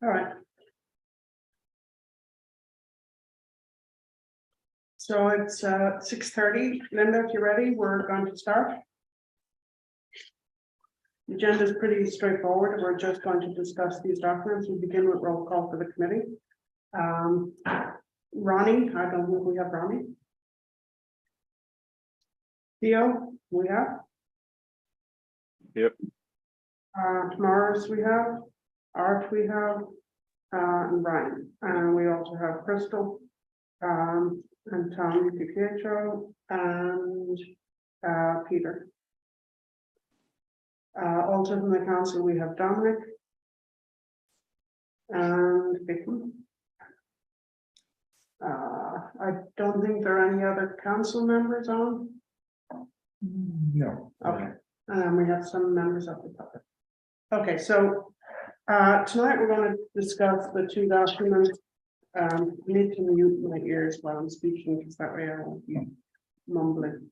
All right. So it's 6:30. Linda, if you're ready, we're going to start. The agenda is pretty straightforward. We're just going to discuss these documents. We begin with roll call for the committee. Ronnie, I don't think we have Ronnie. Theo, we have. Yep. Mars, we have. Art, we have. And Brian. And we also have Crystal. And Tom DiPietro and Peter. Also from the council, we have Dominic and Vicky. I don't think there are any other council members on. No. Okay, and we have some members of the public. Okay, so tonight we're going to discuss the two documents. I need to mute my ears while I'm speaking because that way I won't be mumbling.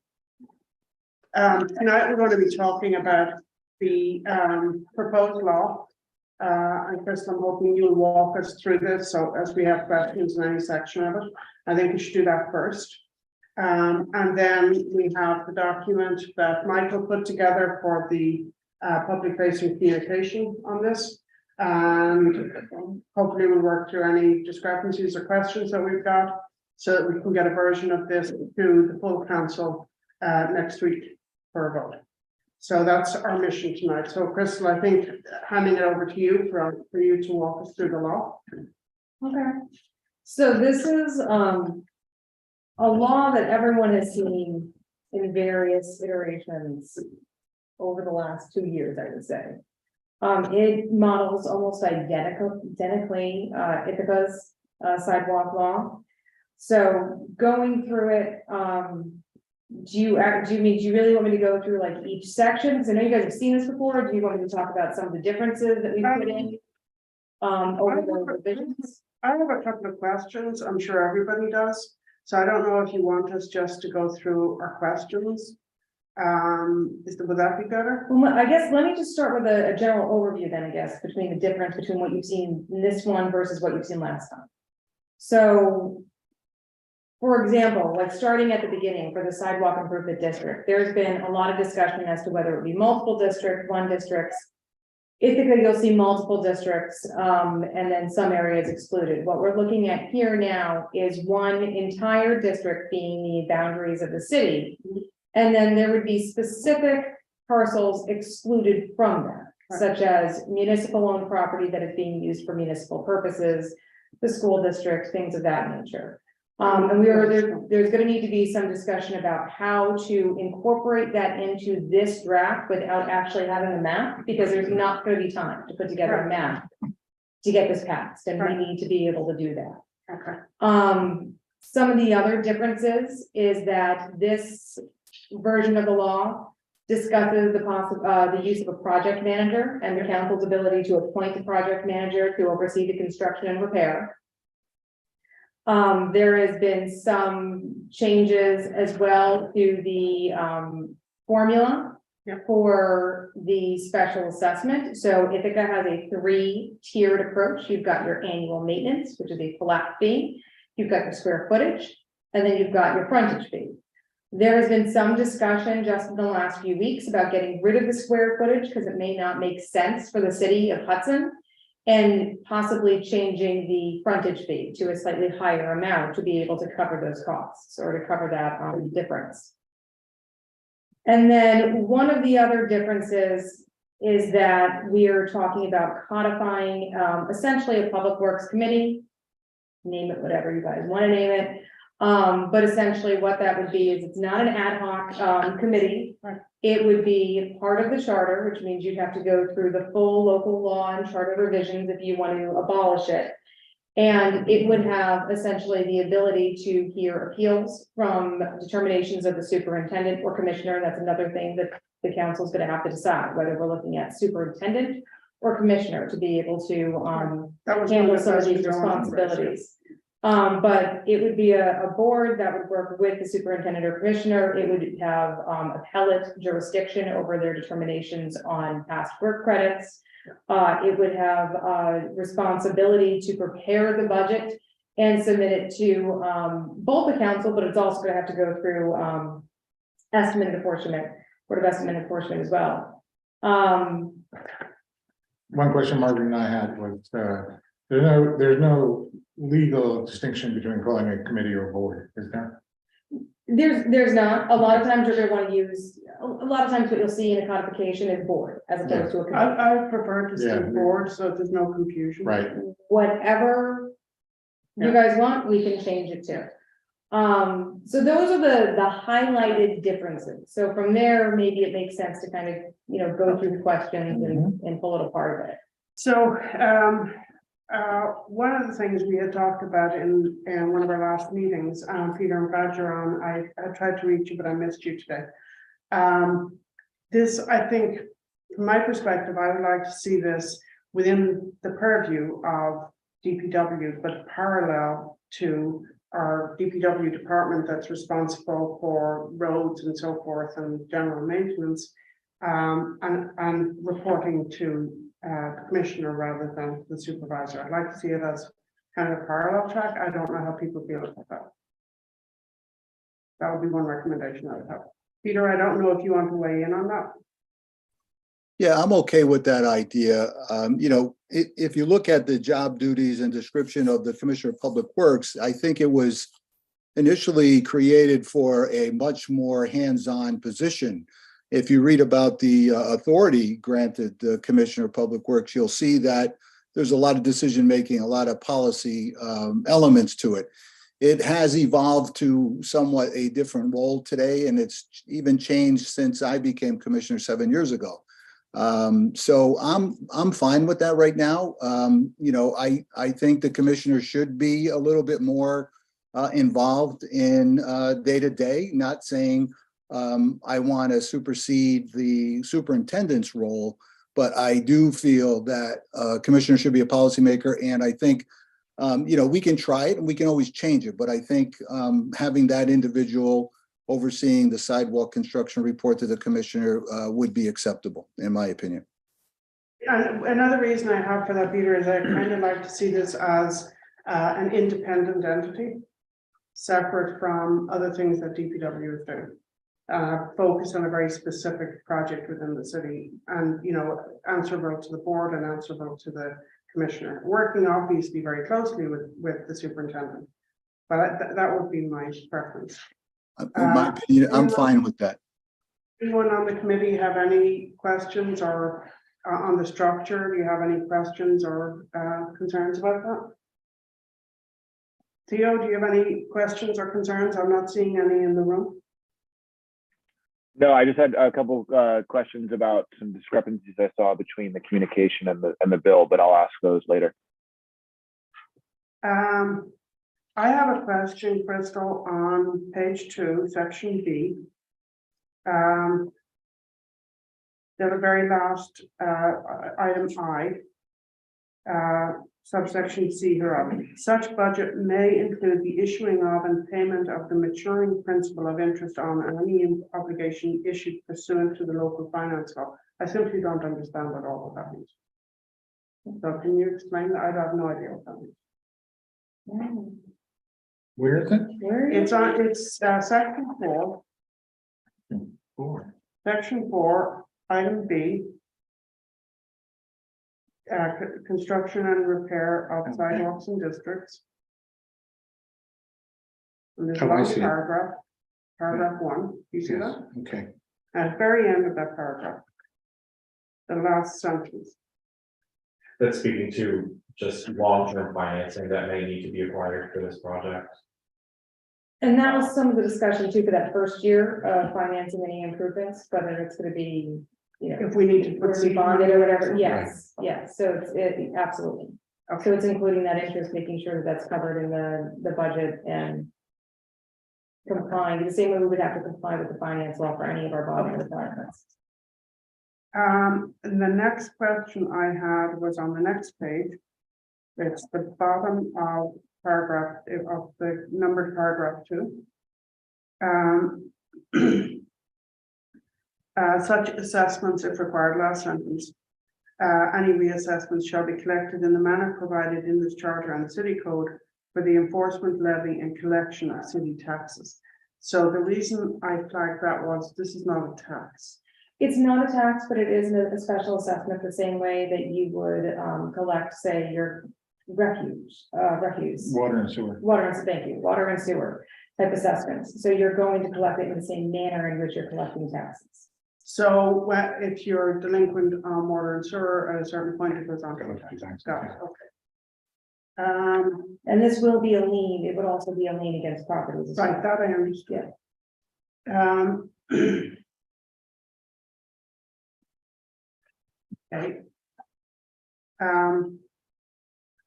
Tonight we're going to be talking about the proposed law. And Chris, I'm hoping you'll walk us through this. So as we have questions in any section of it, I think we should do that first. And then we have the document that Michael put together for the public facing communication on this. And hopefully we'll work through any discrepancies or questions that we've got so that we can get a version of this to the full council next week for a vote. So that's our mission tonight. So Crystal, I think handing it over to you for you to walk us through the law. Okay. So this is a law that everyone has seen in various iterations over the last 2 years, I would say. It models almost identically Ithaca's sidewalk law. So going through it, do you really want me to go through like each section? Because I know you guys have seen this before. Do you want me to talk about some of the differences that we put in over the revisions? I have a couple of questions. I'm sure everybody does. So I don't know if you want us just to go through our questions. Would that be better? Well, I guess let me just start with a general overview then, I guess, between the difference between what you've seen in this one versus what you've seen last time. So, for example, like starting at the beginning for the sidewalk improvement district, there's been a lot of discussion as to whether it would be multiple districts, one districts. Ithaca, you'll see multiple districts, and then some areas excluded. What we're looking at here now is one entire district being the boundaries of the city. And then there would be specific parcels excluded from that, such as municipal owned property that is being used for municipal purposes, the school district, things of that nature. And there's going to need to be some discussion about how to incorporate that into this draft without actually having a map, because there's not going to be time to put together a map to get this passed, and we need to be able to do that. Okay. Some of the other differences is that this version of the law discusses the use of a project manager and the council's ability to appoint a project manager to oversee the construction and repair. There has been some changes as well to the formula for the special assessment. So Ithaca has a 3-tiered approach. You've got your annual maintenance, which is a flat fee. You've got your square footage, and then you've got your frontage fee. There has been some discussion just in the last few weeks about getting rid of the square footage because it may not make sense for the city of Hudson, and possibly changing the frontage fee to a slightly higher amount to be able to cover those costs or to cover that difference. And then one of the other differences is that we are talking about codifying essentially a public works committee, name it whatever you guys want to name it. But essentially what that would be is it's not an ad hoc committee. It would be part of the charter, which means you'd have to go through the full local law and charter revisions if you want to abolish it. And it would have essentially the ability to hear appeals from determinations of the superintendent or commissioner. That's another thing that the council is going to have to decide, whether we're looking at superintendent or commissioner to be able to handle some of these responsibilities. But it would be a board that would work with the superintendent or commissioner. It would have, appellate jurisdiction over their determinations on past work credits. It would have, responsibility to prepare the budget and submit it to, both the council, but it's also gonna have to go through, estimate and apportionment, Board of Estimate and Apportionment as well. One question Margaret and I had was, there's no legal distinction between calling a committee or a board, is there? There's not, a lot of times you're gonna wanna use, a lot of times what you'll see in a codification is board as opposed to a committee. I prefer to say Yeah. board, so there's no confusion. Right, Whatever you guys want, we can change it to. So those are the highlighted differences. So from there, maybe it makes sense to kind of, go through the questions and pull it apart a bit. So, one of the things we had talked about in one of our last meetings, Peter, I'm glad you're on. I tried to reach you, but I missed you today. This, I think, from my perspective, I would like to see this within the purview of DPW, but parallel to our DPW department that's responsible for roads and so forth and general maintenance, and reporting to the commissioner rather than the supervisor. I'd like to see it as kind of a parallel track. I don't know how people feel about that. That would be one recommendation I would have. Peter, I don't know if you want to weigh in on that. Yeah, I'm okay with that idea. If you look at the job duties and description of the Commissioner of Public Works, I think it was initially created for a much more hands-on position. If you read about the authority granted the Commissioner of Public Works, you'll see that there's a lot of decision-making, a lot of policy elements to it. It has evolved to somewhat a different role today, and it's even changed since I became commissioner 7 years ago. So I'm fine with that right now. I think the commissioner should be a little bit more involved in day-to-day, not saying I want to supersede the superintendent's role, but I do feel that commissioner should be a policymaker, and I think we can try it and we can always change it, but I think having that individual overseeing the sidewalk construction report to the commissioner would be acceptable, in my opinion. And another reason I have for that, Peter, is I kind of like to see this as an independent entity, separate from other things that DPW is doing. Focus on a very specific project within the city, and answerable to the board and answerable to the commissioner, working obviously very closely with the superintendent. But that would be my preference. In my opinion, I'm fine with that. Anyone on the committee have any questions or on the structure? Do you have any questions or concerns about that? Theo, do you have any questions or concerns? I'm not seeing any in the room. No, I just had a couple questions about some discrepancies I saw between the communication and the bill, but I'll ask those later. I have a question, Crystal, on page 2, section B. The very last item I, subsection C hereof. Such budget may include the issuing of and payment of the maturing principal of interest on any obligation issued pursuant to the local finance law. I simply don't understand what all of that means. So can you explain that? I have no idea what that means. where is it? It's section 4, Board. section 4, item B. Construction and repair of sidewalks and districts. And there's a Oh, I long see. paragraph 1. Do you see Yes, that? okay. At the very end of that paragraph. The last sentence. That's speaking to just long-term financing that may need to be acquired for this project. And that was some of the discussion too for that first year of financing any improvements, whether it's gonna be, If we need to put where we bonded or whatever, yes, so it's absolutely. So it's including that interest, making sure that that's covered in the budget and complying, the same way we would have to comply with the finance law for any of our bonding requirements. And the next question I had was on the next page. It's the bottom of paragraph, of the numbered paragraph 2. Such assessments, if required, last sentence. Any reassessments shall be collected in the manner provided in this charter and the city code for the enforcement, levy and collection of city taxes. So the reason I flagged that was this is not a tax. It's not a tax, but it is a special assessment, the same way that you would collect, say, your refuse. Water and sewer. Thank you, water and sewer type assessments. So you're going to collect it in the same manner in which you're collecting taxes. So if you're delinquent on water and sewer at a certain point, it goes on. to the tax. Got it, okay. And this will be a lien, it would also be a lien against properties. as well. Right, that I understand. Okay.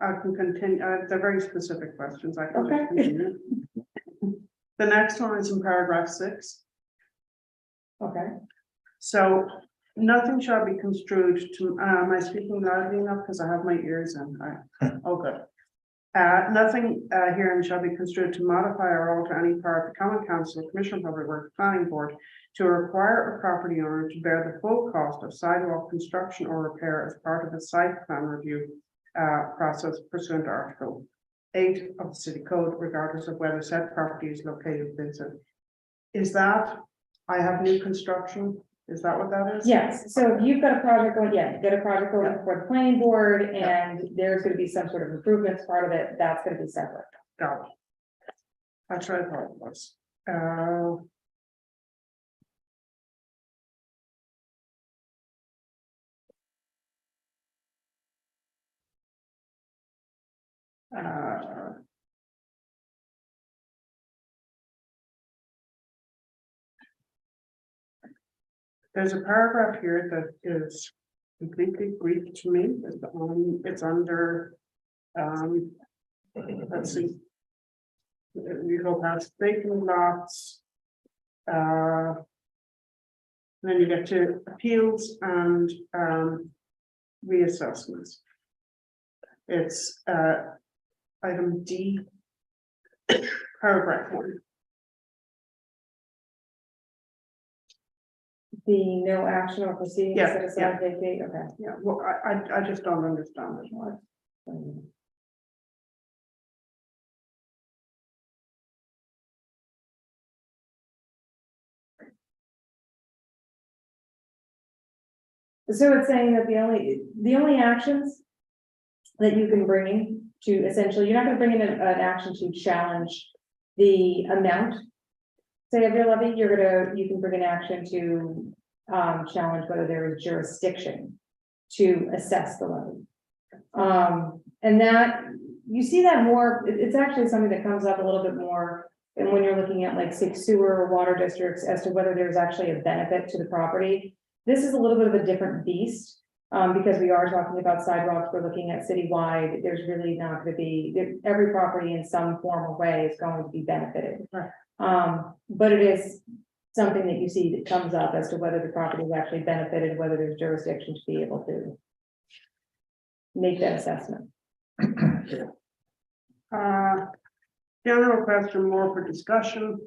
I can continue, they're very specific questions, I can. Okay. continue. The next one is in paragraph 6. Okay, So nothing shall be construed to, am I speaking loudly enough? Because I have my ears in. Oh, good. Nothing herein shall be construed to modify or alter any part of the common council, commission of public works, planning board to require a property owner to bear the full cost of sidewalk construction or repair as part of a site plan review process pursuant to Article 8 of the city code, regardless of whether said property is located within it. Is that, I have new construction, is that what that is? yes, so if you've got a project going, you've got a project going before the planning board, and there's gonna be some sort of improvements part of it, that's gonna be separate. Got it. That's what I thought it was. There's a paragraph here that is completely Greek to me. It's under, let's see. You go past vacant lots. Then you get to appeals and reassessments. It's item D, paragraph 1. The no action or proceeding, Yeah, set aside, vacate, okay. Yeah, well, I just don't understand it. So it's saying that the only actions that you can bring to essentially, you're not gonna bring in an action to challenge the amount, say, of your levy, you can bring an action to challenge whether there is jurisdiction to assess the levy. And that, you see that more, it's actually something that comes up a little bit more. And when you're looking at like say sewer or water districts as to whether there's actually a benefit to the property. This is a little bit of a different beast, because we are talking about sidewalks, we're looking at citywide, there's really not gonna be, every property in some form or way is going to be benefited. Right. But it is something that you see that comes up as to whether the property is actually benefited, whether there's jurisdiction to be able to make that assessment. General question more for discussion.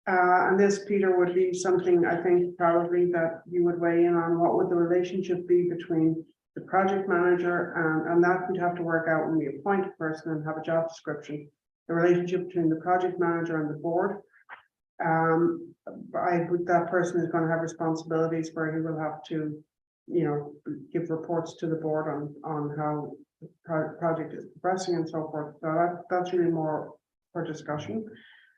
And this, Peter, would be something I think probably that you would weigh in on. What would the relationship be between the project manager and that we'd have to work out when we appoint a person and have a job description. The relationship between the project manager and the board. That person is going to have responsibilities where he will have to, give reports to the board on how the project is progressing and so forth. So that's really more for discussion.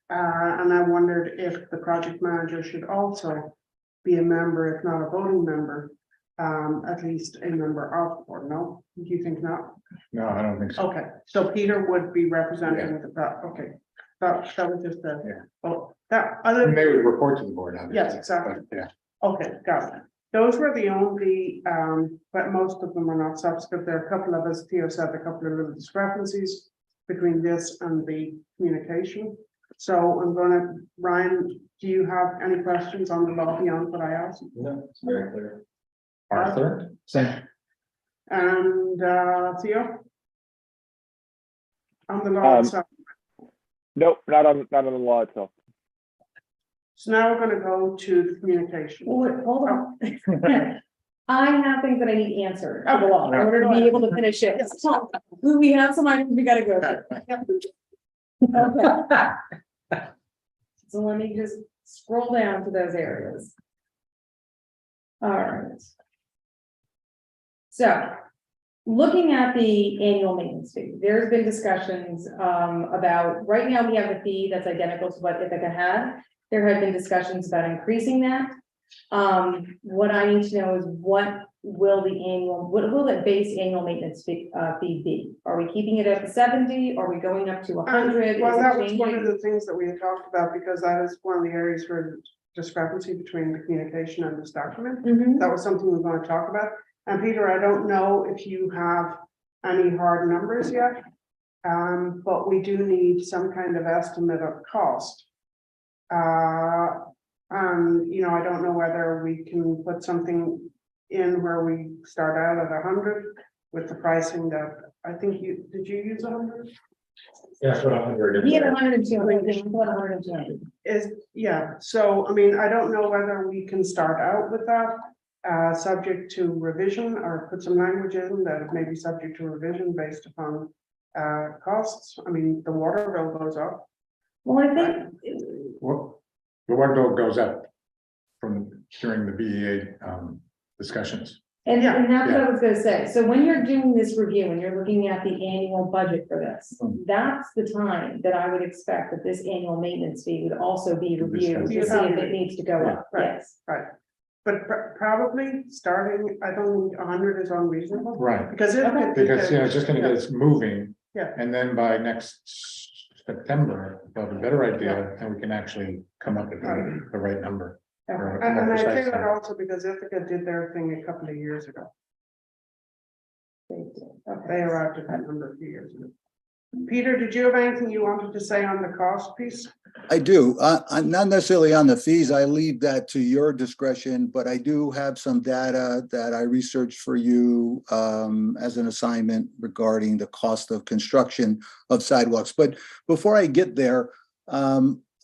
And I wondered if the project manager should also be a member, if not a voting member, at least a member of the board. No, do you think not? No, I don't think so. Okay, so Peter would be representing okay, that was just a. Yeah. Oh, that other. And they would report to the board, obviously. Yes, exactly. But, yeah. Okay, got it. Those were the only, but most of them were not substantive. There are a couple of, as Theo said, a couple of little discrepancies between this and the communication. So I'm gonna, Ryan, do you have any questions on the law beyond what I asked? No, it's very clear. Arthur? Same. And Theo? on the law Um, itself. Nope, not on the law itself. So now we're gonna go to the communication. Well, wait, hold on. I have things that I need answered for the law in order to be able to finish it. We have some items we gotta go through. Okay. So let me just scroll down to those areas. All right. So, looking at the annual maintenance fee, there's been discussions about, right now we have a fee that's identical to what Ithaca had. There have been discussions about increasing that. What I need to know is what will the base annual maintenance fee be? Are we keeping it at the 70? Are we going up to 100? Well, Is it that was one of changing? the things that we had talked about, because that is one of the areas where discrepancy between the communication and this document. Mhm. That was something we want to talk about. And Peter, I don't know if you have any hard numbers yet. But we do need some kind of estimate of cost. You know, I don't know whether we can put something in where we start out at 100 with the pricing that, I think did you use 100? Yeah, put 100 in We had there. 100 and 200, I think we put 100 and 200. Yeah, so I mean, I don't know whether we can start out with that, subject to revision, or put some language in that may be subject to revision based upon costs. I mean, the water bill goes up. Well, I think, Well, the water bill goes up from during the BEA discussions. and that's what Yeah. I was gonna say. So when you're doing this review and you're looking at the annual budget for this, that's the time that I would expect that this annual maintenance fee would also be reviewed to see if it needs to go up. Right. Yes. Right. But probably starting, I don't think 100 is unreasonable, Right, because Okay. because, you know, it's just gonna get us moving. Yeah. And then by next September, we'll have a better idea, and we can actually come up with the right number. or a And more I precise say that number. also because Ithaca did their thing a couple of years ago. Okay. They arrived at that number a few years ago. Peter, did you have anything you wanted to say on the cost piece? I do. I'm not necessarily on the fees. I leave that to your discretion, but I do have some data that I researched for you as an assignment regarding the cost of construction of sidewalks. But before I get there,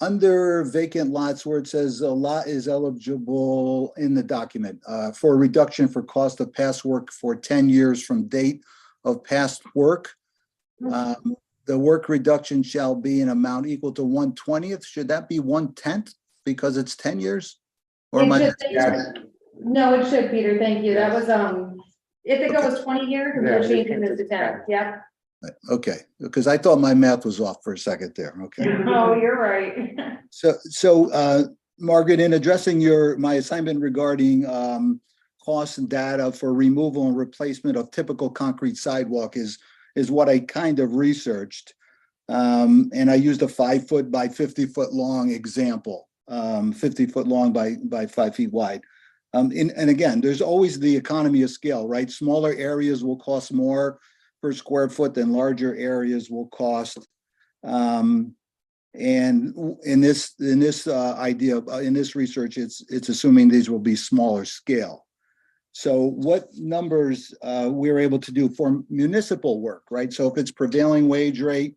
under vacant lots where it says a lot is eligible in the document for a reduction for cost of past work for 10 years from date of past work. The work reduction shall be an amount equal to 1/20th. Should that be 1/10 because it's 10 years? Or am I? It should- No, it should, Peter, thank you. That was, if it goes 20 years, Yeah, we're changing this to 10, yep. Okay, because I thought my math was off for a second there. Okay. Oh, you're right. So, Margaret, in addressing my assignment regarding costs and data for removal and replacement of typical concrete sidewalk is what I kind of researched. And I used a 5-foot by 50-foot long example, 50-foot long by 5 feet wide. And again, there's always the economy of scale, right? Smaller areas will cost more per square foot than larger areas will cost. And in this idea, in this research, it's assuming these will be smaller scale. So what numbers we're able to do for municipal work, right? So if it's prevailing wage rate,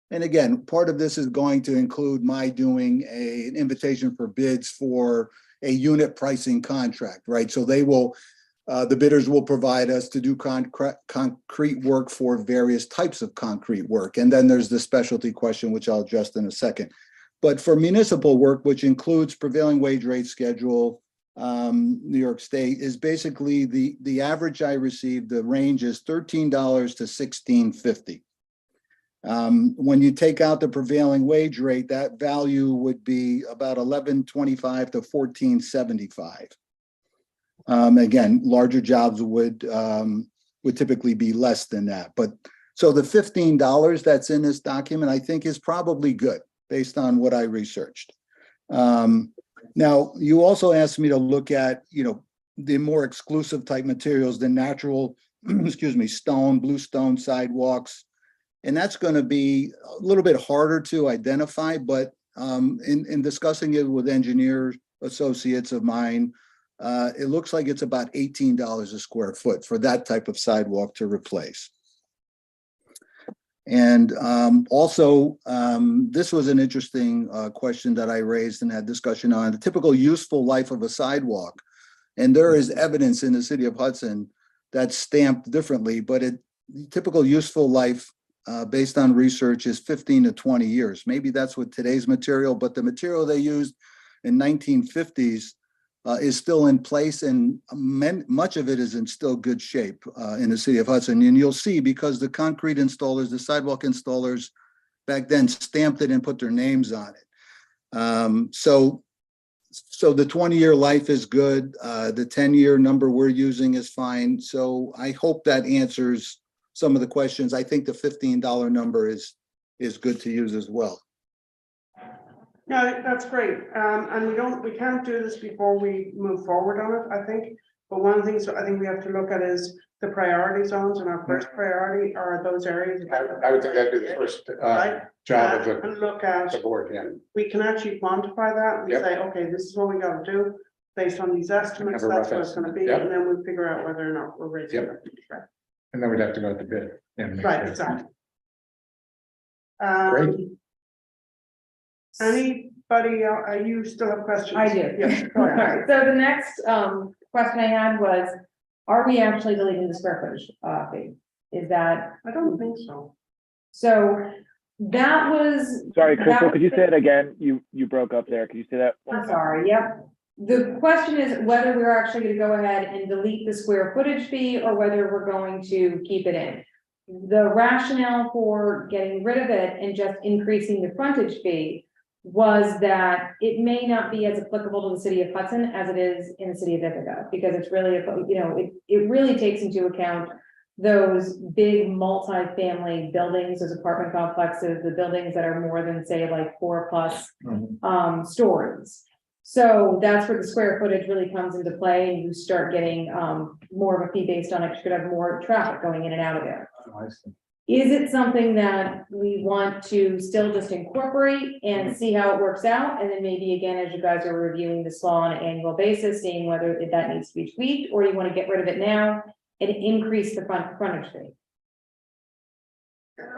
and again, part of this is going to include my doing an invitation for bids for a unit pricing contract, right? So they will, the bidders will provide us to do concrete work for various types of concrete work. And then there's the specialty question, which I'll address in a second. But for municipal work, which includes prevailing wage rate schedule, New York State, is basically the average I received, the range is $13 to $16.50. When you take out the prevailing wage rate, that value would be about $11.25 to $14.75. Again, larger jobs would typically be less than that. But so the $15 that's in this document, I think is probably good based on what I researched. Now, you also asked me to look at, the more exclusive type materials, the natural, excuse me, stone, bluestone sidewalks. And that's going to be a little bit harder to identify, but in discussing it with engineer associates of mine, it looks like it's about $18 a square foot for that type of sidewalk to replace. And also, this was an interesting question that I raised and had discussion on, the typical useful life of a sidewalk. And there is evidence in the city of Hudson that's stamped differently, but the typical useful life based on research is 15 to 20 years. Maybe that's with today's material, but the material they used in 1950s is still in place, and much of it is in still good shape in the city of Hudson. And you'll see, because the concrete installers, the sidewalk installers back then stamped it and put their names on it. So the 20-year life is good. The 10-year number we're using is fine. So I hope that answers some of the questions. I think the $15 number is good to use as well. No, that's great. And we can't do this before we move forward on it, I think. But one of the things I think we have to look at is the priority zones, and our first priority are those areas. I would think that'd be the first Right. job of And look at, the board, yeah. we can actually quantify that and Yep. say, okay, this is what we gotta do. Based on these estimates, Have a that's rough what it's gonna be, estimate. Yep. and then we figure out whether or not we're raising Yep. it. Right. And then we'd have to go to bid. and make Right, sure. exactly. Great. Anybody, you still have questions? I do. Yes, go All ahead. right, so the next question I had was, are we actually deleting the square footage fee? Is that, I don't think so. so that was. Sorry, that Crystal, was could you the- say it again? You broke up there. Could you say that? I'm sorry, yep. The question is whether we're actually gonna go ahead and delete the square footage fee or whether we're going to keep it in. The rationale for getting rid of it and just increasing the frontage fee was that it may not be as applicable to the city of Hudson as it is in the city of Ithaca, because it's really, it really takes into account those big multi-family buildings, those apartment complexes, the buildings that are more than, say, like 4+ Mhm. stories. So that's where the square footage really comes into play, and you start getting more of a fee based on it, you should have more traffic going in and out of there. Oh, I see. Is it something that we want to still just incorporate and see how it works out? And then maybe again, as you guys are reviewing this law on an annual basis, seeing whether that needs to be tweaked, or you want to get rid of it now and increase the frontage fee?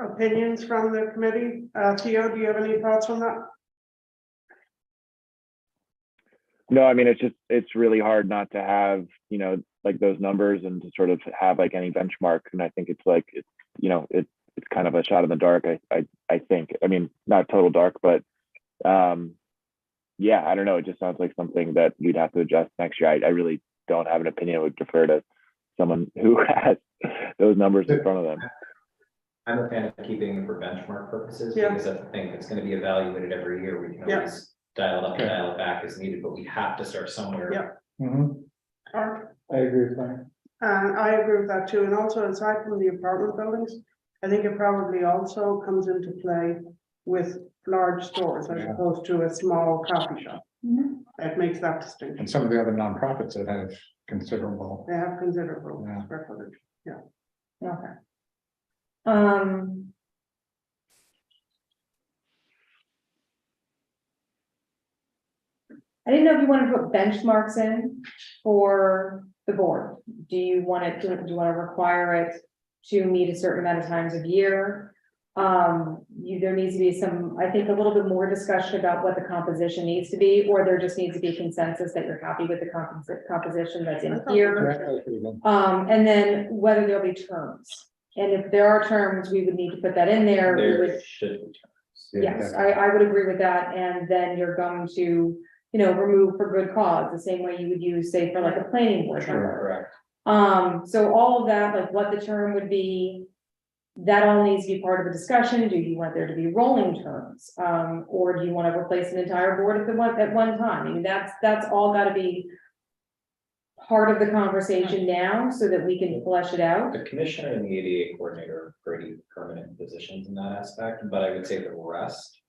Opinions from the committee? Theo, do you have any thoughts on that? No, I mean, it's really hard not to have, like those numbers and to sort of have like any benchmark. And I think it's kind of a shot in the dark. I think, I mean, not total dark, but yeah, I don't know. It just sounds like something that we'd have to adjust next year. I really don't have an opinion. I would defer to someone who has those numbers in front of them. I'm a fan of keeping it for benchmark purposes, Yeah. because that's the thing, it's gonna be evaluated every year, we can Yeah. always dial it up Okay. and dial it back as needed, but we have to start somewhere. Yeah. Mhm. Art? I agree with that. I agree with that too, and also aside from the apartment buildings, I think it probably also comes into play with large stores as Yeah. opposed to a small coffee shop. It makes that distinction. And some of the other nonprofits that have considerable. They have considerable Yeah. square footage. Okay. I didn't know if you wanted to put benchmarks in for the board. Do you want to require it to meet a certain amount of times of year? There needs to be some, I think, a little bit more discussion about what the composition needs to be, or there just needs to be consensus that you're happy with the composition that's in here. That was pretty good. And then whether there'll be terms. And if there are terms, we would need to put that in there. We would- There should be terms. Yes, I would agree with that, and then you're going to, remove for good cause, the same way you would use, say, for like a planning board member. Correct. So all of that, like what the term would be, that all needs to be part of the discussion. Do you want there to be rolling terms? Or do you want to replace an entire board at one time? I mean, that's all gotta be part of the conversation now, so that we can flesh it out. The commissioner and the ADA coordinator are pretty permanent positions in that aspect, but I would say the rest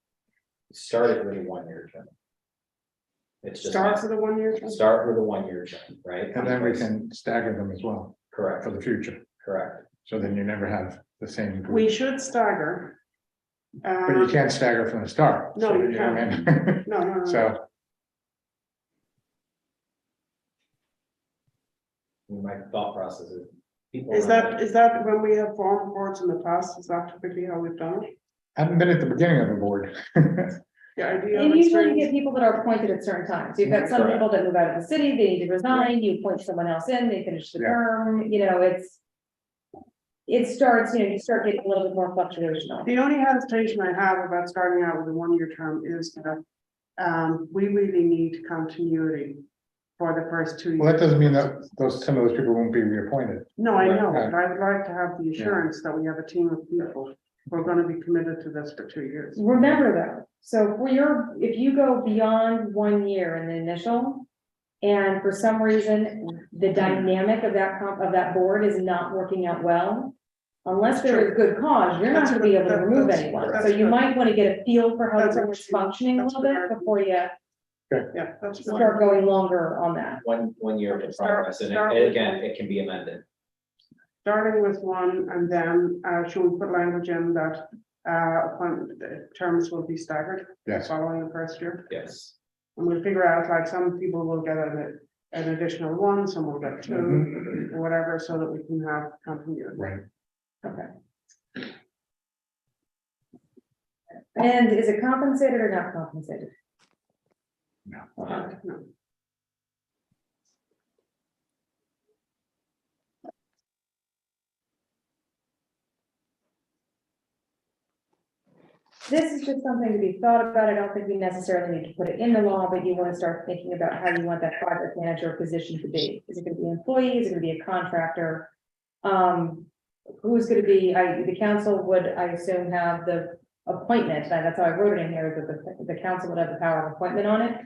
started with a 1-year term. It's just Start for the 1 year. start with a 1-year term, right? And then we can stagger them as well Correct, for the future. correct. So then you never have the same. group. We should stagger. But you can't stagger from the start. No, so, you know what I mean? No. So, My thought process is People Is around that when we have formed boards in the past, is that typically how we've done it? Haven't been at the beginning of the board. Yeah, do you have And usually you experience? get people that are appointed at certain times. You've got some Correct. people that move out of the city, they need to resign, you appoint someone else in, they finish the Yeah. term, you know, it starts, you know, you start getting a little bit more fluctuational. The only hesitation I have about starting out with a one-year term is that we really need continuity for the first 2 years. Well, that doesn't mean that some of those people won't be reappointed. No, I know, Right. but I would like to have the assurance that we have a team of people who are gonna be committed to this for 2 years. Remember though, so if you go beyond 1 year in the initial, and for some reason, the dynamic of that board is not working out well, unless there is good cause, you're not That's gonna be able to good. remove That's- anyone, so that's you good. might wanna get a feel for how That's the board's actually- functioning a that's little good. bit before you Yeah, that's fine. start going longer on that. one year of Start- progress, and start and with again, one. it can be amended. Starting with one, and then should we put language in that terms will be staggered Yes. following the first year? Yes. And we'll figure out, like, some people will get an additional one, some will get two, or whatever, so that we can have continuity. Right. Okay. And is it compensated or not compensated? No. Okay. No. This is just something to be thought about. I don't think we necessarily need to put it in the law, but you want to start thinking about how you want that project manager position to be. Is it going to be an employee? Is it going to be a contractor? Who's going to be, the council would, I assume, have the appointment, and that's how I wrote it in here, that the council would have the power of appointment on it.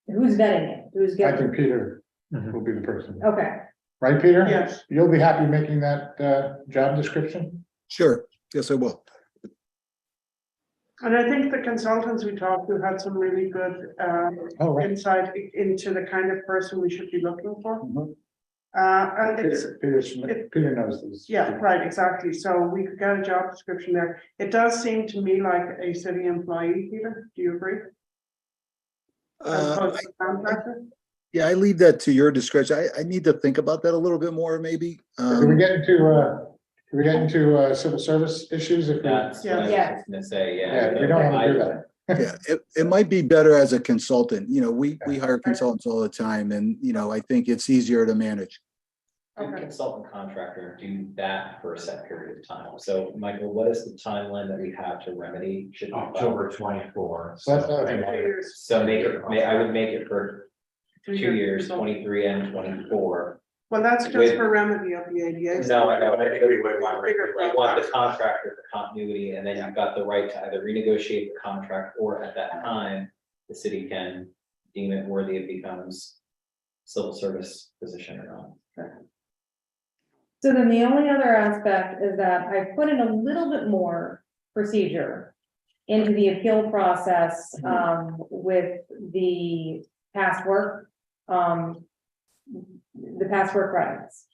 Who's vetting it? Who's I getting, think Peter will be the person. okay, Right, Peter? Yes, You'll be happy making that job description? Sure, yes, I will. and I think the consultants we talked to had some really good Oh, right. insight into the kind of person we should be looking for. Mhm. And it's, Peter knows this. yeah, right, exactly. So we could get a job description there. It does seem to me like a city employee, Peter. Do you agree? As opposed to a contractor? Yeah, I leave that to your discretion. I need to think about that a little bit more, maybe. Do we get into civil service issues if we? That's what I was Yeah. just gonna say, yeah. Yeah, we don't want to do that. Yeah, it might be better as a consultant. You know, we hire consultants all the time and, you know, I think it's easier to manage. Do Okay. consultant contractor do that for a set period of time. So Michael, what is the timeline that we have to remedy? Should we- October 24. So that's another 2 thing. years. So make it, I would make it for 2 years, So- 23 and 24. Well, that's just With- for remedy of the ADA. No, I know, I think we would Bigger we want the contractor for continuity, and then you've got the right to either renegotiate the contract, or at that time, the city can deem it worthy, it becomes civil service position or not. so then the only other aspect is that I put in a little bit more procedure into the appeal process, with the past work, the past work credits.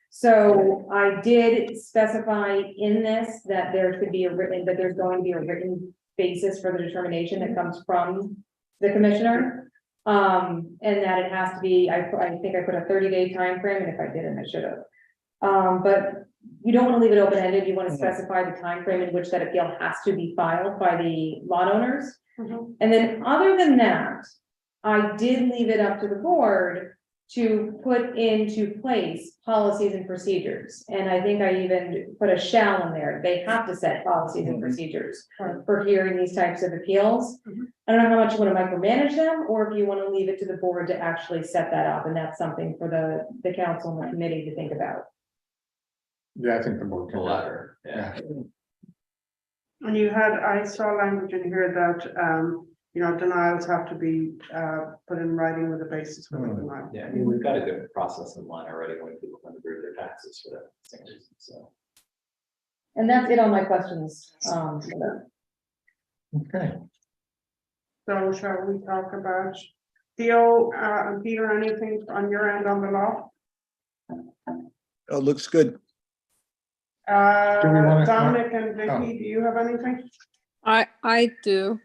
So I did specify in this that there should be that there's going to be a written basis for the determination that comes from the commissioner. And that it has to be, I think I put a 30-day time frame, and if I didn't, I should have. But you don't want to leave it open-ended. You want to specify the time frame in which that appeal has to be filed by the lot owners. Mhm. And then other than that, I did leave it up to the board to put into place policies and procedures. And I think I even put a shall in there. They have to set policies and procedures for hearing these types of appeals. Mhm. I don't know how much you want to micromanage them, or if you want to leave it to the board to actually set that up. And that's something for the council and the committee to think about. Yeah, I think the board The can. latter, yeah. And you had, I saw language in here that, you know, denials have to be put in writing with a basis for the denial. Yeah, I mean, we've got a good process in line already when people come to agree with their taxes for that same reason, so. And that's it on my questions. Okay. So shall we talk about Theo and Peter, anything on your end on the law? Oh, looks good. Do we wanna- Dominic and Oh. Vicky, do you have anything? I do.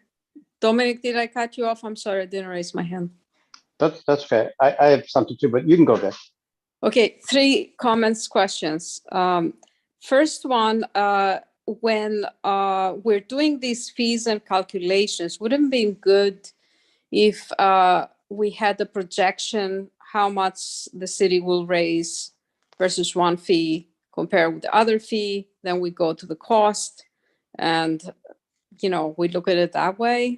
Dominic, did I cut you off? I'm sorry, I didn't raise my hand. That's fair. I have something too, but you can go there. Okay, 3 comments, questions. First one, when we're doing these fees and calculations, wouldn't it be good if we had the projection how much the city will raise versus one fee compared with the other fee, then we go to the cost and, you know, we look at it that way.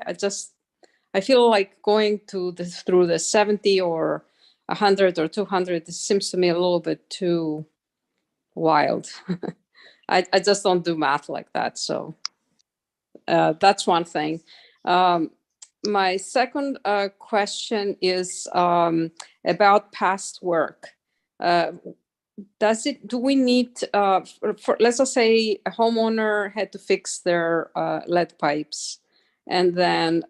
I feel like going through the 70 or 100 or 200, it seems to me a little bit too wild. I just don't do math like that. So that's one thing. My second question is about past work. Do we need, let's just say a homeowner had to fix their lead pipes, and then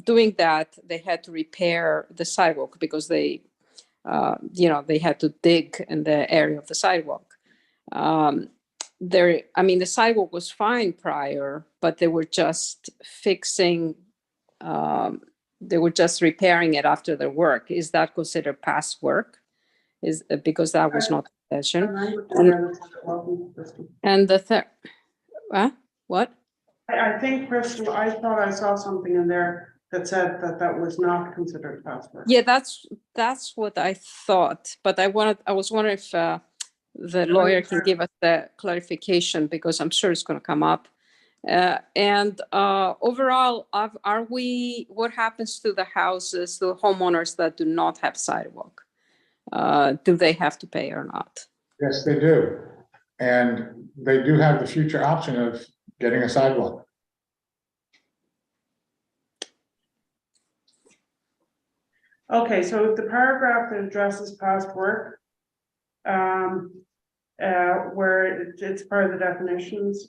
doing that, they had to repair the sidewalk because they had to dig in the area of the sidewalk. The sidewalk was fine prior, but they were just repairing it after their work. Is that considered past work? Is because that was not possession. And the third, what? I think, Crystal, I thought I saw something in there that said that was not considered past work. Yeah, that's what I thought, but I was wondering if the lawyer can give us the clarification, because I'm sure it's going to come up. And overall, what happens to the houses, the homeowners that do not have sidewalk? Do they have to pay or not? Yes, they do. And they do have the future option of getting a sidewalk. Okay, so the paragraph that addresses past work, where it's part of the definitions,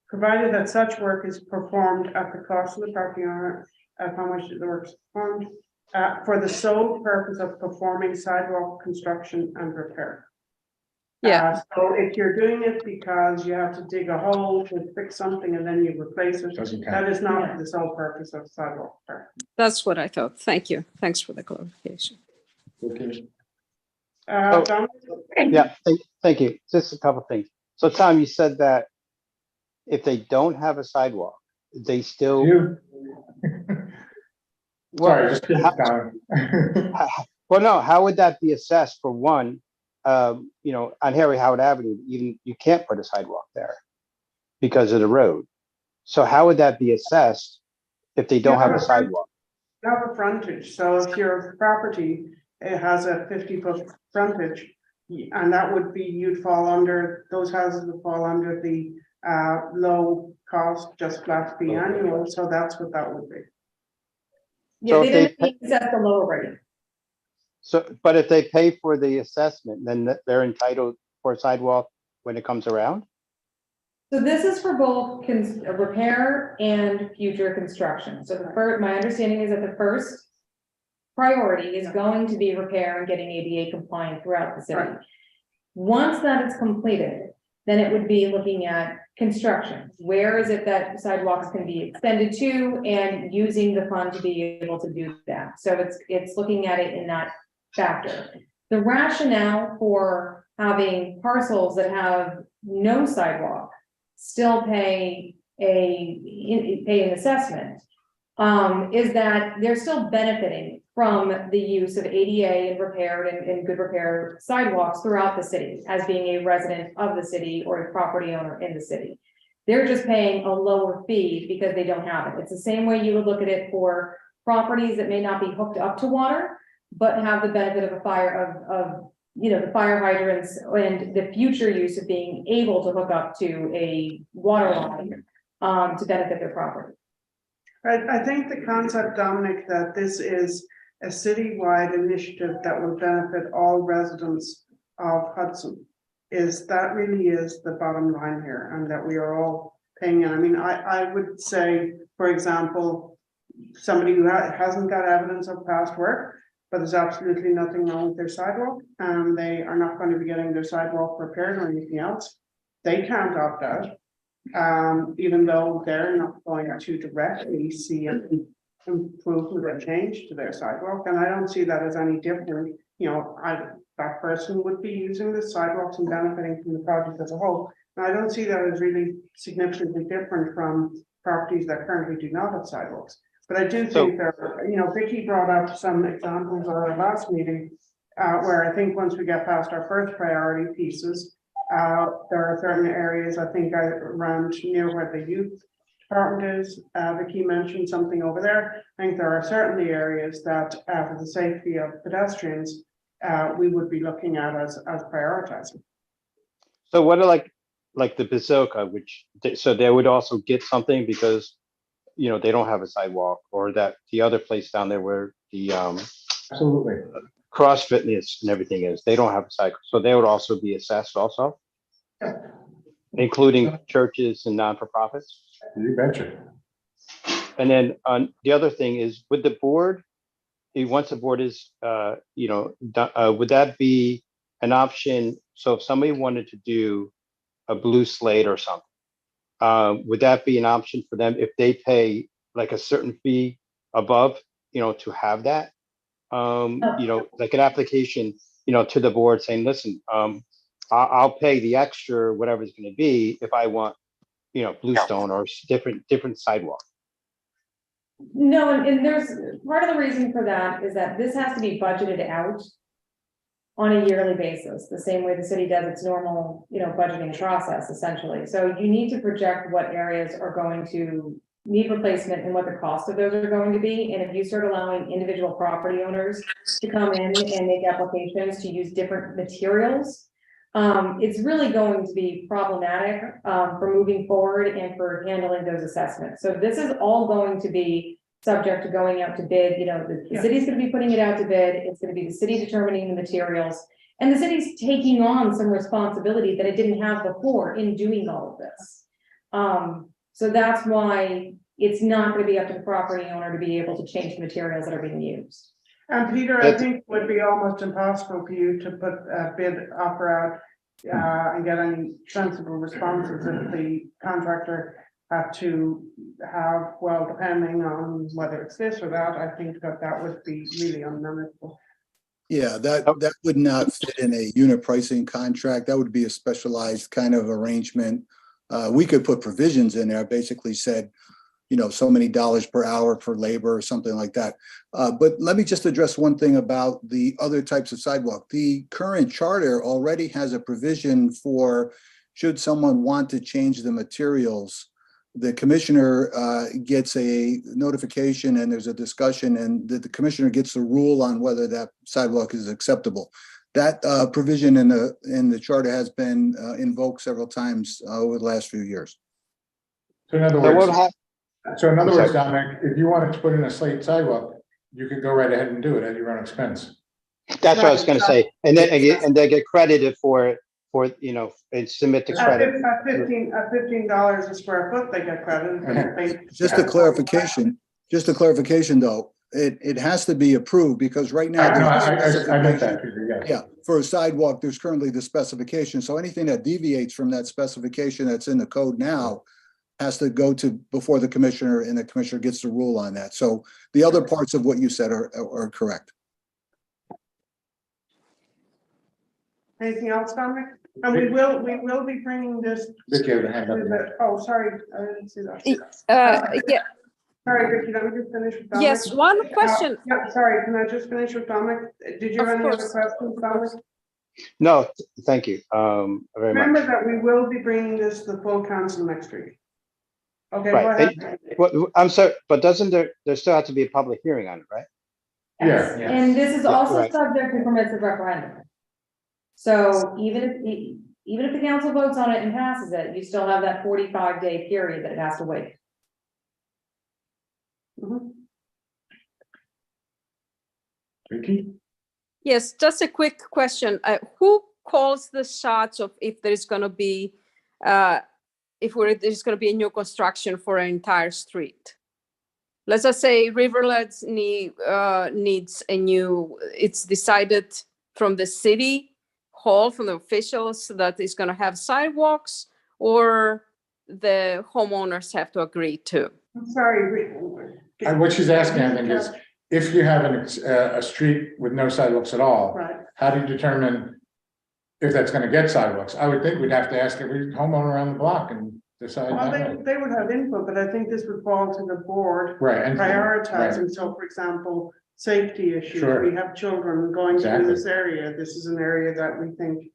provided that such work is performed at the cost of the property owner, how much the work is performed, for the sole purpose of performing sidewalk construction and repair. Yeah. So if you're doing it because you have to dig a hole to fix something and then you replace it, Doesn't count. that is not the sole purpose of sidewalk repair. That's what I thought. Thank you. Thanks for the clarification. Okay. Don? Yeah, thank you. Just a couple things. So Tom, you said that if they don't have a sidewalk, they still. You? Sorry, just kidding, how- Tom. Well, no, how would that be assessed for one? On Harry Howard Avenue, you can't put a sidewalk there because of the road. So how would that be assessed if they don't have a sidewalk? You have a frontage, so if your property, it has a 50-foot frontage, and that would be, you'd fall under, those houses would fall under the low cost, just flat fee annual, so that's what that would be. Yeah, So they if didn't assess the lower rate. So, but if they pay for the assessment, then they're entitled for a sidewalk when it comes around? So this is for both repair and future construction. So my understanding is that the first priority is going to be repair and getting ADA compliant throughout the city. Right. Once that is completed, then it would be looking at construction. Where is it that sidewalks can be extended to, and using the fund to be able to do that. So it's looking at it in that factor. The rationale for having parcels that have no sidewalk still pay an assessment is that they're still benefiting from the use of ADA and repaired and good repair sidewalks throughout the city as being a resident of the city or a property owner in the city. They're just paying a lower fee because they don't have it. It's the same way you would look at it for properties that may not be hooked up to water, but have the benefit of a fire of the fire hydrants and the future use of being able to hook up to a water line to benefit their property. I think the concept, Dominic, that this is a citywide initiative that will benefit all residents of Hudson really is the bottom line here, and that we are all paying in. I mean, I would say, for example, somebody who hasn't got evidence of past work, but there's absolutely nothing wrong with their sidewalk, and they are not going to be getting their sidewalk repaired or anything else, they can't opt out, even though they're not going to directly see an improvement or change to their sidewalk. And I don't see that as any different. that person would be using the sidewalks and benefiting from the project as a whole. And I don't see that as really significantly different from properties that currently do not have sidewalks. But I do think that, you know, Vicky brought up some examples at our last meeting, where I think once we get past our first priority pieces, there are certain areas, I think around near where the youth department is, Vicky mentioned something over there. I think there are certainly areas that, for the safety of pedestrians, we would be looking at as prioritizing. So what are like the Bazooka, so they would also get something because, you know, they don't have a sidewalk, or that the other place down there where the Absolutely. Cross Fitness and everything is, they don't have a sidewalk, so they would also be assessed also? Including churches and non-for-profits? You betcha. And then the other thing is, with the board, once the board is, you know, would that be an option? So if somebody wanted to do a blue slate or something, would that be an option for them if they pay like a certain fee above, you know, to have that? You know, like an application, you know, to the board saying, listen, I'll pay the extra, whatever it's going to be, if I want, you know, Bluestone or different sidewalk. No, and there's, part of the reason for that is that this has to be budgeted out on a yearly basis, the same way the city does its normal, you know, budgeting process, essentially. So you need to project what areas are going to need replacement and what the cost of those are going to be. And if you start allowing individual property owners to come in and make applications to use different materials, it's really going to be problematic for moving forward and for handling those assessments. So this is all going to be subject to going out to bid. You know, the city's going to be putting it out to bid. It's going to be the city determining the materials, and the city's taking on some responsibility that it didn't have before in doing all of this. So that's why it's not going to be up to the property owner to be able to change the materials that are being used. And Peter, I think it would be almost impossible for you to put a bid offer out and get any sensible responses if the contractor had to have, well, depending on whether it's this or that, I think that would be really unmanageable. Yeah, that would not fit in a unit pricing contract. That would be a specialized kind of arrangement. We could put provisions in there, basically said, you know, so many dollars per hour for labor or something like that. But let me just address one thing about the other types of sidewalk. The current charter already has a provision for, should someone want to change the materials, the commissioner gets a notification and there's a discussion, and the commissioner gets the rule on whether that sidewalk is acceptable. That provision in the charter has been invoked several times over the last few years. So in other words, Dominic, if you wanted to put in a slate sidewalk, you could go right ahead and do it at your own expense. That's what I was going to say, and they get credited for it, you know, and submit the credit. At $15 a square foot, they get credit. Just a clarification though, it has to be approved because right now. I meant that, Peter, yes. Yeah, for a sidewalk, there's currently the specification. So anything that deviates from that specification that's in the code now has to go to before the commissioner, and the commissioner gets the rule on that. So the other parts of what you said are correct. Anything else, Dominic? And we will be bringing this. Vicky had a hand up. Oh, sorry, I didn't see that. Yeah, Sorry, Vicky, let me just finish with Dominic. yes, one question. Yeah, sorry, can I just finish with Dominic? Did you have any other questions, Dominic? No, thank you very much. Remember that we will be bringing this to the full council next week. Okay, go Right. ahead. Well, I'm sorry, but doesn't there still have to be a public hearing on it, right? Yeah. Yes. And this is also Right. subject to permissive referendum. So even if the council votes on it and passes it, you still have that 45-day period that it has to wait. Vicky? Yes, just a quick question. Who calls the shots of if there's going to be, there's going to be a new construction for an entire street? Let's just say Riverledge needs a new, it's decided from the city hall, from the officials that is going to have sidewalks, or the homeowners have to agree to? I'm sorry. What she's asking, I think, is if you have a street with no sidewalks at all, Right. how do you determine if that's gonna get sidewalks? I would think we'd have to ask every homeowner around the block and decide Well, that way. they would have input, but I think this would fall to the board Right. and- prioritizing. So for example, safety issues, Sure. we have children going through Exactly. this area. This is an area that we think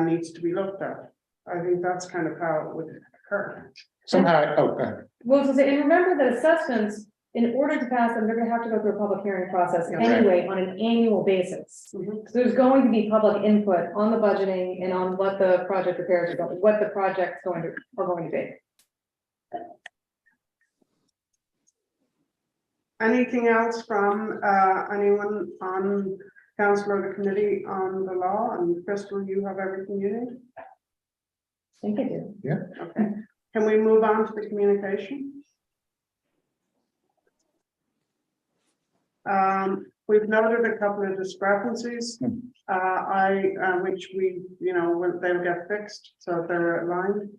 needs to be looked at. I think that's kind of how it would occur. Somehow, oh, go ahead. Well, so say, and remember that assessments, in order to pass them, they're gonna have to go through a public hearing process Yeah. anyway on an annual basis. Mhm. So there's going to be public input on the budgeting and on what the project repairs are going, what the project's are going to be. Anything else from anyone on council or the committee on the law? And Crystal, you have everything you need? I think I do. Okay. Can we move on to the communication? We've noted a couple of discrepancies. Which we, they'll get fixed, so they're aligned.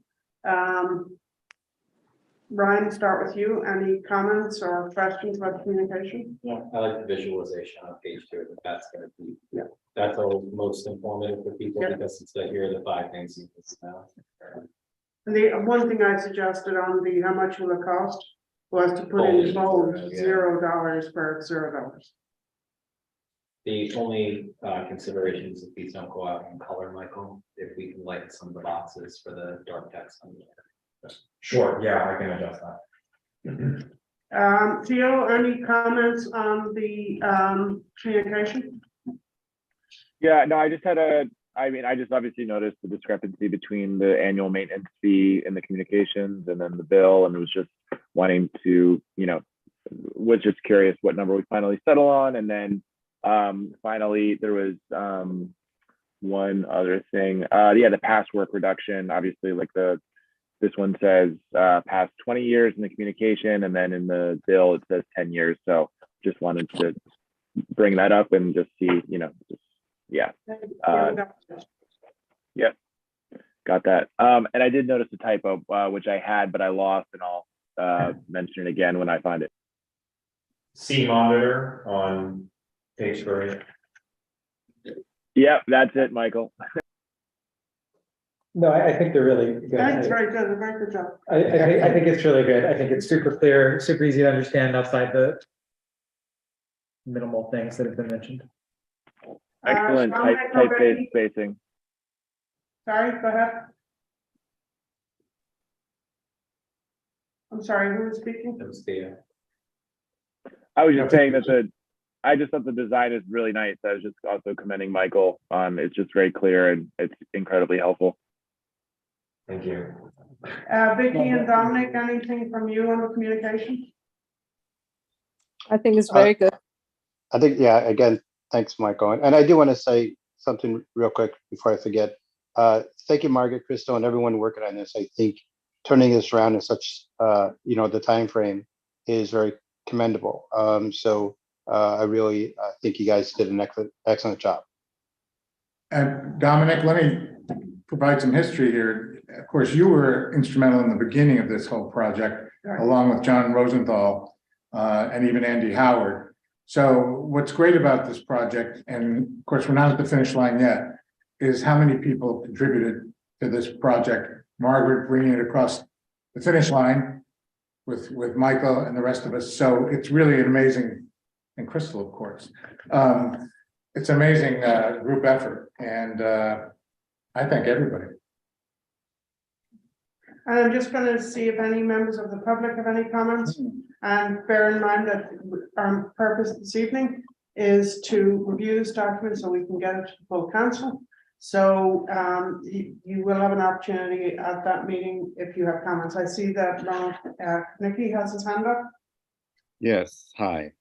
Ryan, start with you. Any comments or questions about communication? Yeah, I like the visualization on page 2, that that's gonna be. Yeah. That's all most informative for people, Yeah. because it's like, here are the 5 things you can know. And the one thing I suggested on the how much will it cost was to put in bold Yeah. $0 for $0. The only considerations if these don't go out in color, Michael, if we can lighten some of the boxes for the dark text on there. Sure, yeah, I can adjust that. Theo, any comments on the communication? Yeah, no, I just had I just obviously noticed the discrepancy between the annual maintenance fee and the communications and then the bill, and was just wanting to, was just curious what number we finally settle on. And then finally, there was one other thing. The past work reduction, obviously, like this one says past 20 years in the communication, and then in the bill, it says 10 years. So just wanted to bring that up and just see, yeah. Yep, got that. And I did notice a typo, which I had, but I lost, and I'll mention it again when I find it. C monitor on page 3. Yep, that's it, Michael. No, I think they're really good. Thanks, very good, very good job. I think it's really good. I think it's super clear, super easy to understand outside the minimal things that have been mentioned. Excellent Dominic, typeface spacing. Sorry, go ahead. I'm sorry, who was speaking? That was the I was just saying that I just thought the design is really nice. I was just also commending Michael on, it's just very clear and it's incredibly helpful. Thank you. Vicky and Dominic, anything from you on the communication? I think it's very good. I think, yeah, again, thanks, Michael. And I do want to say something real quick before I forget. Thank you, Margaret, Crystal, and everyone working on this. I think turning this around in such, the time frame is very commendable. I really think you guys did an excellent job. And Dominic, let me provide some history here. Of course, you were instrumental in the beginning of this whole project, along with John Rosenthal and even Andy Howard. So what's great about this project, and of course, we're not at the finish line yet, is how many people contributed to this project. Margaret bringing it across the finish line with Michael and the rest of us. So it's really an amazing, and Crystal, of course. It's amazing group effort, and I thank everybody. And I'm just going to see if any members of the public have any comments. And bear in mind that our purpose this evening is to review this document so we can get it to the full council. So you will have an opportunity at that meeting if you have comments. I see that Nikki has his hand up. Yes, hi.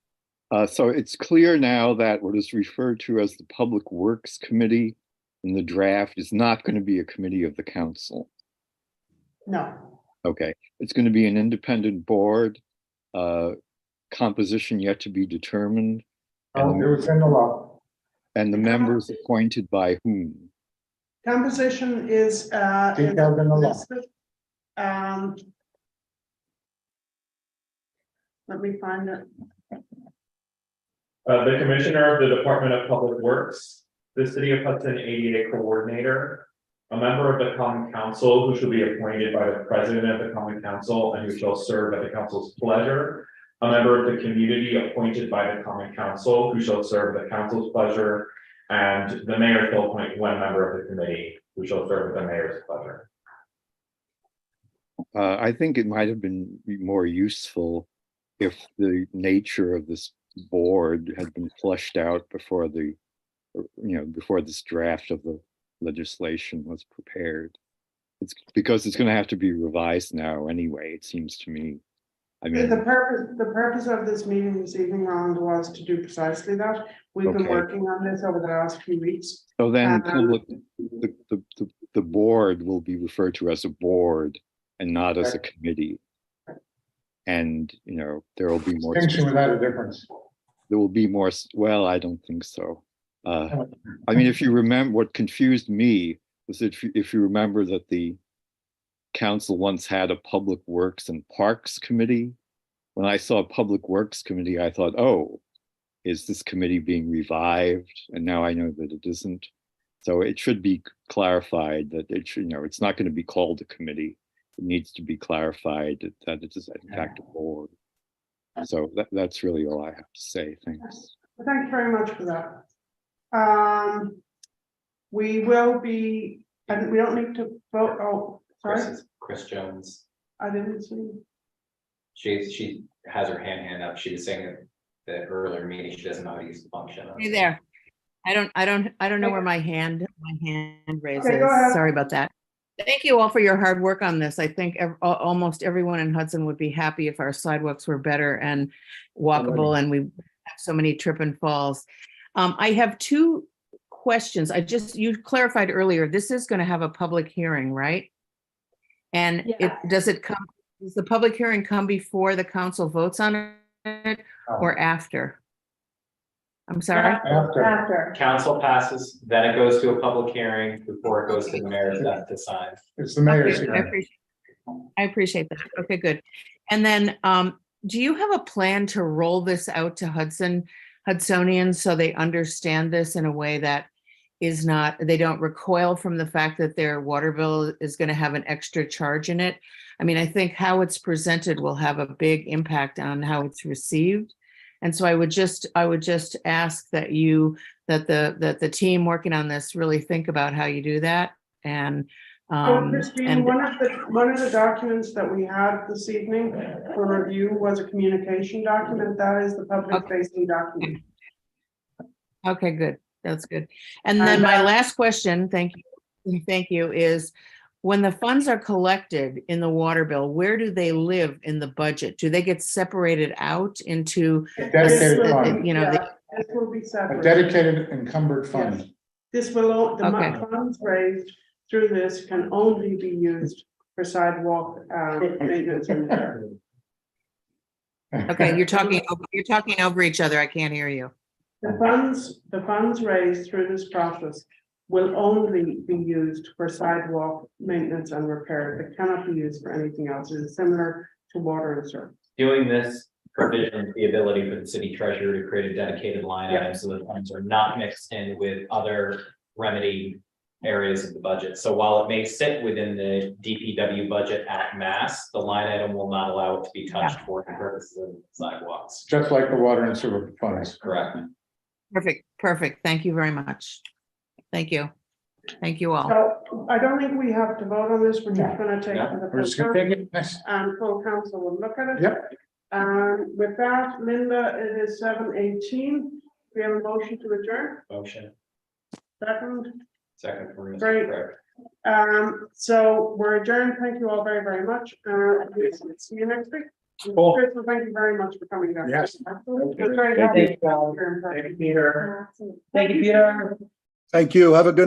So it's clear now that what is referred to as the Public Works Committee in the draft is not going to be a committee of the council. No. Okay, it's going to be an independent board, composition yet to be determined. Oh, it was in the law. And the members appointed by whom? Composition is Detailed in the law. listed. Let me find it. The Commissioner of the Department of Public Works the City of Hudson ADA Coordinator, a member of the Common Council who shall be appointed by the President of the Common Council and who shall serve at the Council's pleasure, a member of the community appointed by the Common Council who shall serve at the Council's pleasure, and the Mayor shall appoint one member of the committee who shall serve at the Mayor's pleasure. I think it might have been more useful if the nature of this board had been fleshed out before before this draft of the legislation was prepared. It's because it's going to have to be revised now anyway, it seems to me. I mean, The purpose of this meeting this evening, Roland, was to do precisely that. We've been Okay. working on this over the last few weeks. so then Um, the board will be referred to as a board and not as a committee. And, there will be more. Distinction without a difference. There will be more, well, I don't think so. I mean, if you remember, what confused me was if you remember that the council once had a Public Works and Parks Committee. When I saw Public Works Committee, I thought, oh, is this committee being revived? And now I know that it isn't. So it should be clarified that it should, it's not going to be called a committee. It needs to be clarified that it is in fact a board. So that's really all I have to say. Thanks. Thank you very much for that. We will be, I think we don't need to vote, oh, sorry, Chris Jones, I didn't see. she has her hand up. She was saying that the earlier meeting, she doesn't know how to use the function. Hey there. I don't know where my hand raise Okay, is. go ahead. Sorry about that. Thank you all for your hard work on this. I think almost everyone in Hudson would be happy if our sidewalks were better and walkable and we have so many trip and falls. I have two questions. You clarified earlier, this is going to have a public hearing, right? And does the public hearing come before the council votes on it or after? I'm sorry? After. Council passes, then it goes to a public hearing before it goes to the mayor's desk to sign. It's the mayor's Okay, hearing. I appreciate that. Okay, good. And then, do you have a plan to roll this out to Hudsonians so they understand this in a way that is not, they don't recoil from the fact that their water bill is going to have an extra charge in it? I mean, I think how it's presented will have a big impact on how it's received. And so I would just ask that the team working on this really think about how you do that. And Christine, one of the documents that we had this evening for review was a communication document. That is the public facing document. okay, good. That's good. And then my last question, thank you, is when the funds are collected in the water bill, where do they live in the budget? Do they get separated out into, Dedicated fund, This will be a separate. dedicated encumbered fund. Yes. This will, the Okay. funds raised through this can only be used for sidewalk, maintenance and repair. okay, you're talking over each other. I can't hear you. The funds raised through this process will only be used for sidewalk maintenance and repair. It cannot be used for anything else. It is similar to water and sewer. Doing this provisions the ability for the city treasurer to create a dedicated line Yeah. item so the funds are not mixed in with other remedy areas of the budget. So while it may sit within the DPW budget at mass, the line item will not allow it to be touched for the purposes of sidewalks. Just like the water and sewer funds. Correct. Perfect. Thank you very much. Thank you. Thank you all. So I don't think we have to vote on this. We're just gonna take it to the We're just full gonna take council, it next. and full council will look at it. Yep. With that, Linda, it is 7:18. We have a motion to adjourn. Motion. Second, For Mr. Great. Craig. so we're adjourned. Thank you all very, very much. See you next week. Cool. Crystal, thank you very much for coming down. Yes. It's very Thank happy you, to be here in person. Thank you, Peter. Thank you, Peter. Thank you. Have a good night.